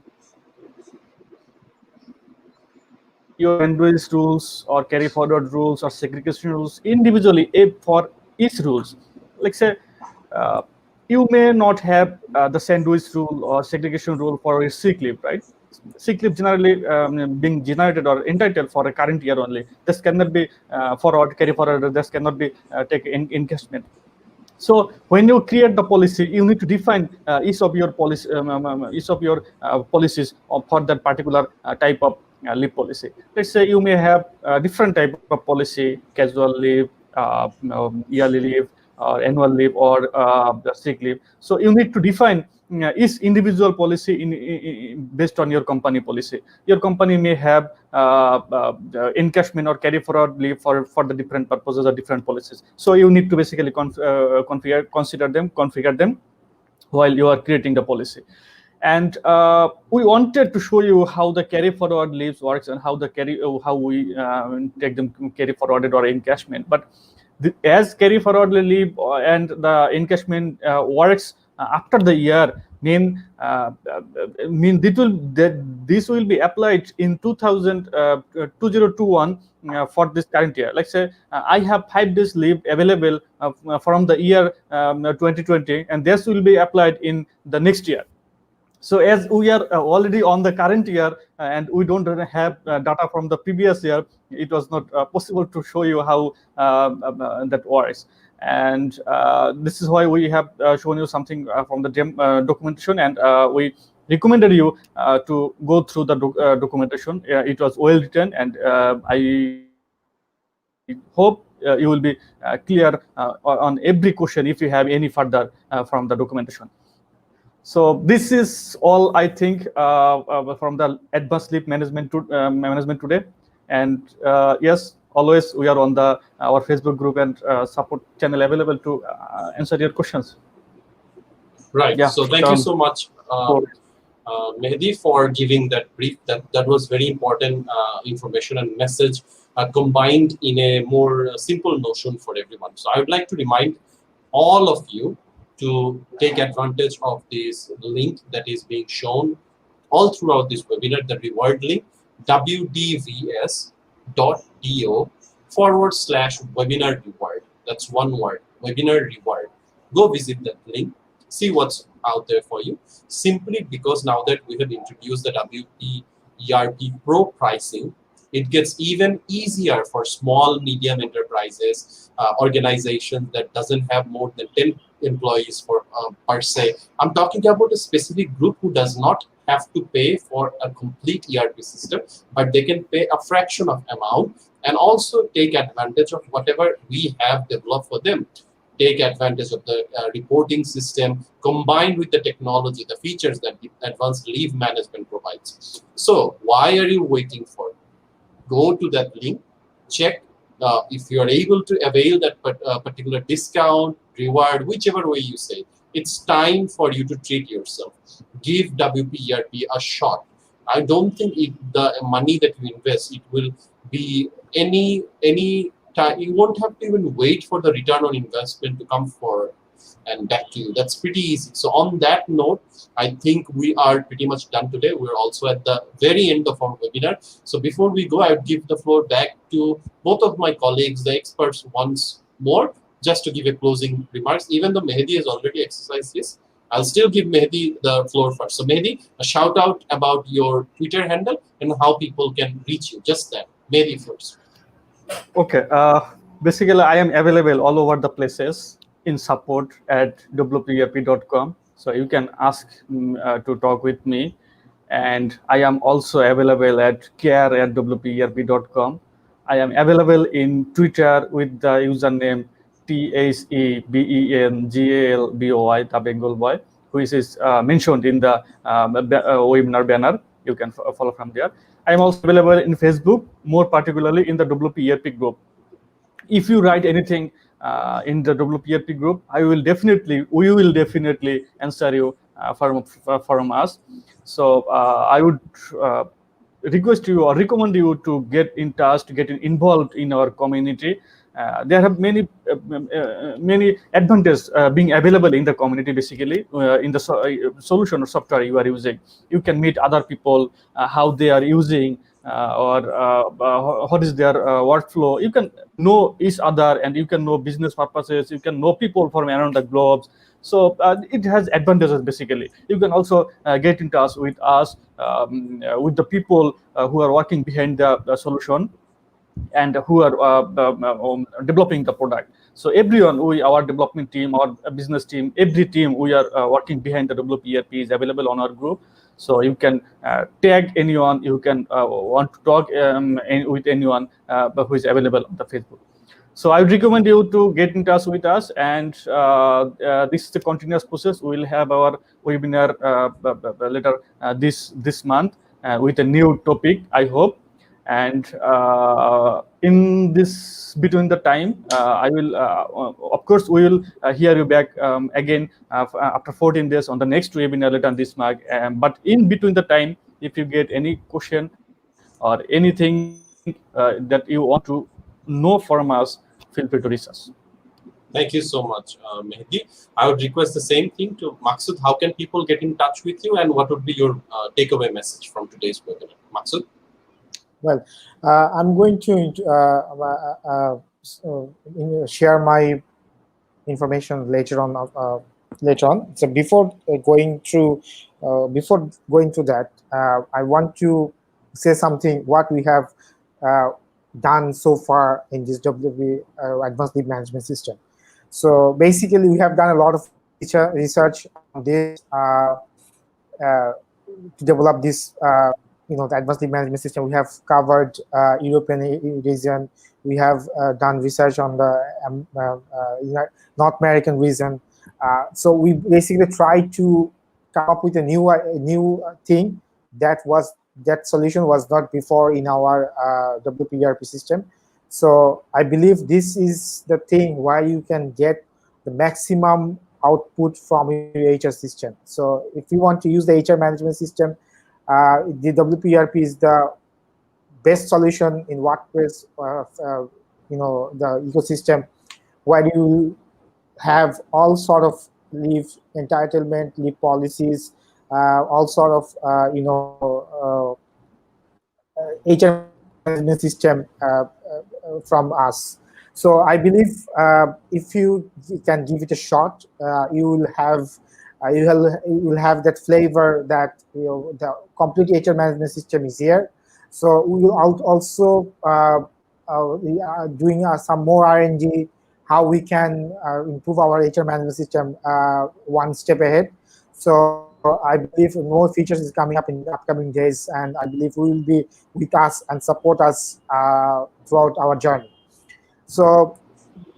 Your sandwich rules or carry forward rules or segregation rules individually for each rules. Like say, uh, you may not have the sandwich rule or segregation rule for a sick leave, right? Sick leave generally being generated or entitled for a current year only. This cannot be forward, carry forward. This cannot be take encashment. So when you create the policy, you need to define each of your policy, each of your policies for that particular type of leave policy. Let's say you may have different type of policy: casual leave, yearly leave, or annual leave, or the sick leave. So you need to define each individual policy based on your company policy. Your company may have encashment or carry forward leave for the different purposes or different policies. So you need to basically configure them while you are creating the policy. And we wanted to show you how the carry forward leaves works and how we take them carry forwarded or encashment. But as carry forward leave and the encashment works after the year, mean this will be applied in 2021 for this current year. Like say I have 5 days leave available from the year 2020, and this will be applied in the next year. So as we are already on the current year and we don't have data from the previous year, it was not possible to show you how that works. And this is why we have shown you something from the documentation, and we recommended you to go through the documentation. It was well written, and I hope you will be clear on every question if you have any further from the documentation. So this is all I think from the advanced sleep management today. And yes, always we are on our Facebook group and support channel available to answer your questions. Right. Yeah, So thank you so much, Mehdi, for giving that brief. That was very important information and message combined in a more simple notion for everyone. So I would like to remind all of you to take advantage of this link that is being shown all throughout this webinar, the reward link, wdvs.do/webinar reward. That's one word, webinar reward. Go visit that link, see what's out there for you. Simply because now that we have introduced the WP ERP Pro pricing, it gets even easier for small, medium enterprises, organizations that doesn't have more than 10 employees per se. I'm talking about a specific group who does not have to pay for a complete ERP system, but they can pay a fraction of amount and also take advantage of whatever we have developed for them. Take advantage of the reporting system combined with the technology, the features that the advanced leave management provides. So why are you waiting for? Go to that link, check if you are able to avail that particular discount, reward, whichever way you say. it's time for you to treat yourself. Give WP ERP a shot. I don't think the money that you invest, it will be any time. You won't have to even wait for the return on investment to come forward and back to you. That's pretty easy. So on that note, I think we are pretty much done today. We're also at the very end of our webinar. So before we go, I would give the floor back to both of my colleagues, the experts, once more, just to give a closing remarks. Even though Mehdi has already exercised this, I'll still give Mehdi the floor first. So Mehdi, a shout out about your Twitter handle and how people can reach you. Just that. Mehdi first. Okay. Basically, I am available all over the places in support at wperp.com. So you can ask to talk with me. And I am also available at care@wperp.com. I am available in Twitter with the username THEBENGALBOY, the Bengal Boy, which is mentioned in the webinar banner. You can follow from there. I am also available in Facebook, more particularly in the WP ERP group. If you write anything in the WP group, we will definitely answer you from us. So I would request you or recommend you to get in touch, to get involved in our community. There have many advantages being available in the community. Basically, in the solution or software you are using, you can meet other people, how they are using, or what is their workflow. You can know each other, and you can know business purposes. You can know people from around the globe. So it has advantages. Basically, you can also get in touch with us, with the people who are working behind the solution and who are developing the product. So everyone, our development team, our business team, every team, we are working behind the WP ERP is available on our group. So you can tag anyone, you can want to talk with anyone who is available on the Facebook. So I would recommend you to get in touch with us, and this is a continuous process. We will have our webinar later this month with a new topic, I hope. And in this between the time, I will, of course, we will hear you back again after 14 days on the next webinar later this month. But in between the time, if you get any question or anything that you want to know from us, feel free to reach us. Thank you so much, Mehdi. I would request the same thing to Maksud. How can people get in touch with you, and what would be your takeaway message from today's webinar? Maksud? Well, I'm going to share my information later on. So before going through that, I want to say something what we have done so far in this WP Advanced Lead Management System. So basically, we have done a lot of research on this to develop this. The Advanced Lead Management System. We have covered European region. We have done research on the North American region. So we basically tried to come up with a new thing that solution was not before in our WP ERP system. So I believe this is the thing where you can get the maximum output from your HR system. So if you want to use the HR management system, the WP ERP is the best solution in WordPress, the ecosystem, where you have all sort of leave entitlement, leave policies, all sort of HR management system from us. So I believe if you can give it a shot, you will have that flavor that the complete HR management system is here. So we will also doing some more R&D, how we can improve our HR management system one step ahead. So I believe more features is coming up in the upcoming days, and I believe we will be with us and support us throughout our journey. So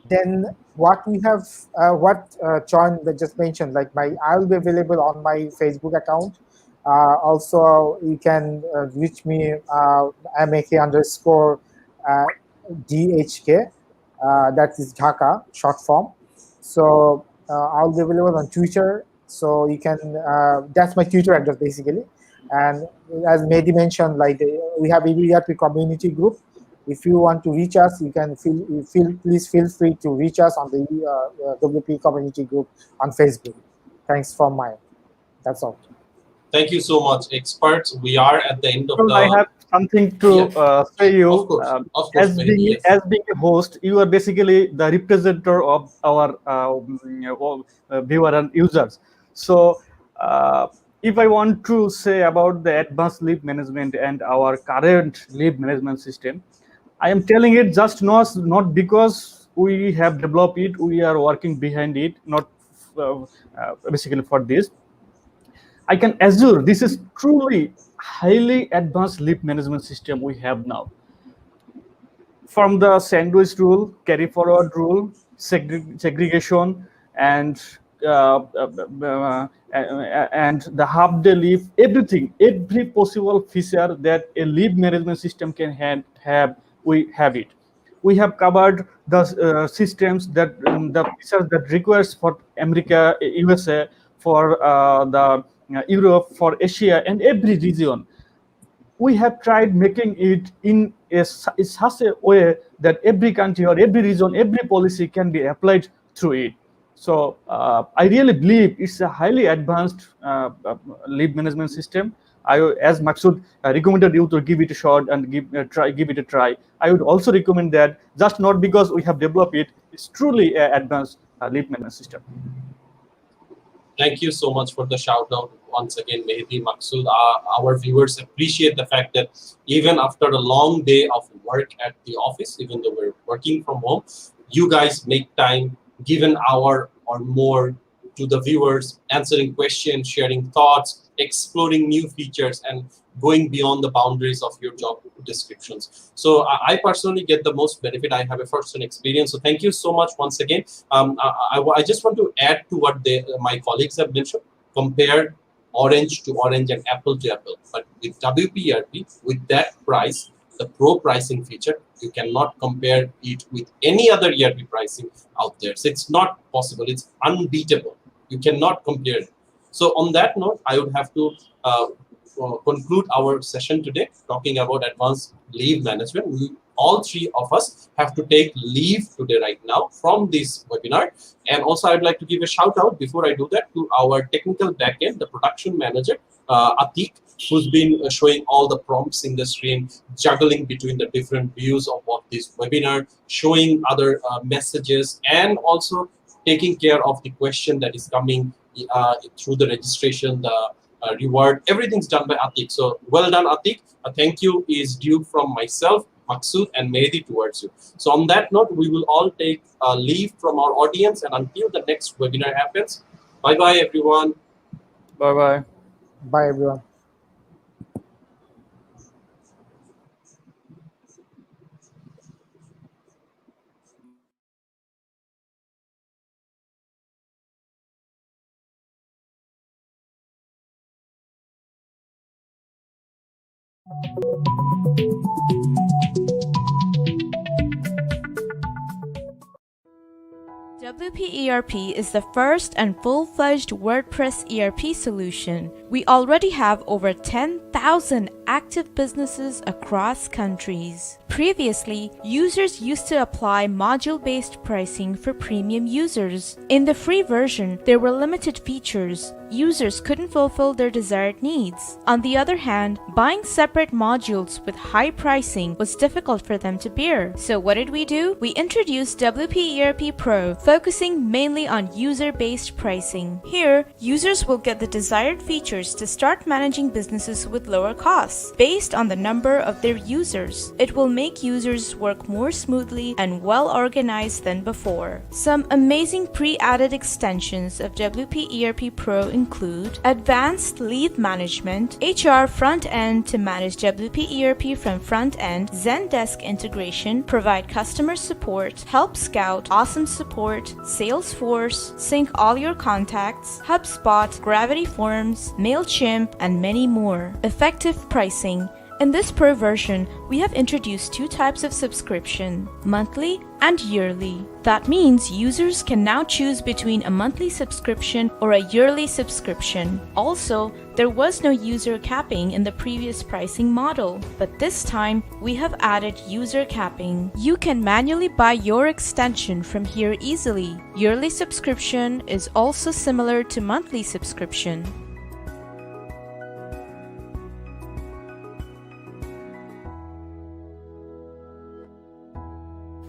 then what we have, John just mentioned, like I will be available on my Facebook account. Also, you can reach me MAK_DHK. That is Dhaka short form. So I'll be available on Twitter, so you can. That's my Twitter address basically. And as Mehdi mentioned, like we have a ERP community group. If you want to reach us, you can please feel free to reach us on the WP community group on Facebook. Thanks from my. That's all. Thank you so much, experts. We are at the end of Well, I the. have something to say you. Of course, Mehdi, yes. As being a host, you are basically the representative of our viewer and users. So, if I want to say about the advanced leave management and our current leave management system, I am telling it just not because we have developed it, we are working behind it, not basically for this. I can assure this is truly highly advanced leave management system we have now. From the sandwich rule, carry forward rule, segregation, and and the half day leave, everything, every possible feature that a leave management system can have, we have it. We have covered the systems that the features that requires for America, USA, for the Europe, for Asia, and every region. We have tried making it in such a way that every country or every region, every policy can be applied through it. So I really believe it's a highly advanced leave management system. As Maksud recommended you to give it a shot and give it a try, I would also recommend that, just not because we have developed it, it's truly an advanced leave management system. Thank you so much for the shout out once again, Mehdi, Maksud. Our viewers appreciate the fact that even after a long day of work at the office, even though we're working from home, you guys make time, give an hour or more to the viewers, answering questions, sharing thoughts, exploring new features, and going beyond the boundaries of your job descriptions. So I personally get the most benefit. I have a first-hand experience. So thank you so much once again. I just want to add to what my colleagues have mentioned. Compare orange to orange and apple to apple. But with WP ERP, with that price, the pro pricing feature, you cannot compare it with any other ERP pricing out there. So it's not possible. It's unbeatable. You cannot compare it. So on that note, I would have to conclude our session today talking about advanced leave management. All three of us have to take leave today right now from this webinar. And also I'd like to give a shout out before I do that to our technical backend, the production manager, Atik, who's been showing all the prompts in the screen, juggling between the different views of what this webinar, showing other messages, and also taking care of the question that is coming through the registration, the reward. Everything's done by Atik. So well done, Atik. A thank you is due from myself, Maksud, and Mehdi towards you. So on that note, we will all take leave from our audience, and until the next webinar happens, bye-bye, everyone. Bye-bye. Bye, everyone. WP ERP is the first and full-fledged WordPress ERP solution. We already have over 10,000 active businesses across countries. Previously, users used to apply module-based pricing for premium users. In the free version, there were limited features. Users couldn't fulfill their desired needs. On the other hand, buying separate modules with high pricing was difficult for them to bear. So what did we do? We introduced WP ERP Pro, focusing mainly on user-based pricing. Here, users will get the desired features to start managing businesses with lower costs, based on the number of their users. It will make users work more smoothly and well organized than before. Some amazing pre-added extensions of WP ERP Pro include advanced leave management, HR front end to manage WP ERP from front end, Zendesk integration, provide customer support, Help Scout, awesome support, Salesforce, sync all your contacts, HubSpot, Gravity Forms, MailChimp, and many more. Effective pricing. In this Pro version, we have introduced two types of subscription, monthly and yearly. That means users can now choose between a monthly subscription or a yearly subscription. Also, there was no user capping in the previous pricing model, but this time we have added user capping. You can manually buy your extension from here easily. Yearly subscription is also similar to monthly subscription.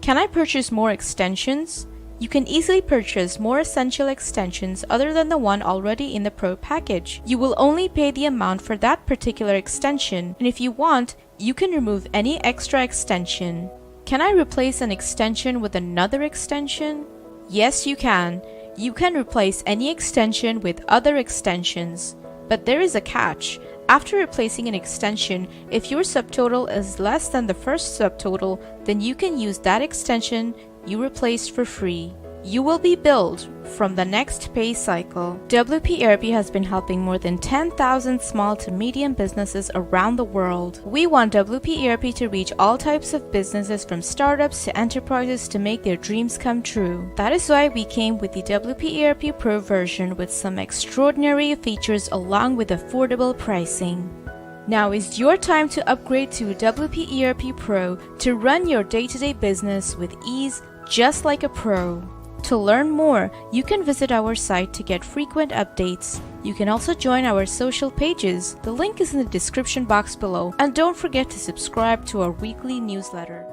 Can I purchase more extensions? You can easily purchase more essential extensions other than the one already in the Pro package. You will only pay the amount for that particular extension, and if you want, you can remove any extra extension. Can I replace an extension with another extension? Yes, you can. You can replace any extension with other extensions. But there is a catch. After replacing an extension, if your subtotal is less than the first subtotal, then you can use that extension you replaced for free. You will be billed from the next pay cycle. WP ERP has been helping more than 10,000 small to medium businesses around the world. We want WP ERP to reach all types of businesses from startups to enterprises to make their dreams come true. That is why we came with the WP ERP Pro version with some extraordinary features along with affordable pricing. Now is your time to upgrade to WP ERP Pro to run your day-to-day business with ease, just like a pro. To learn more, you can visit our site to get frequent updates. You can also join our social pages. The link is in the description box below. And don't forget to subscribe to our weekly newsletter.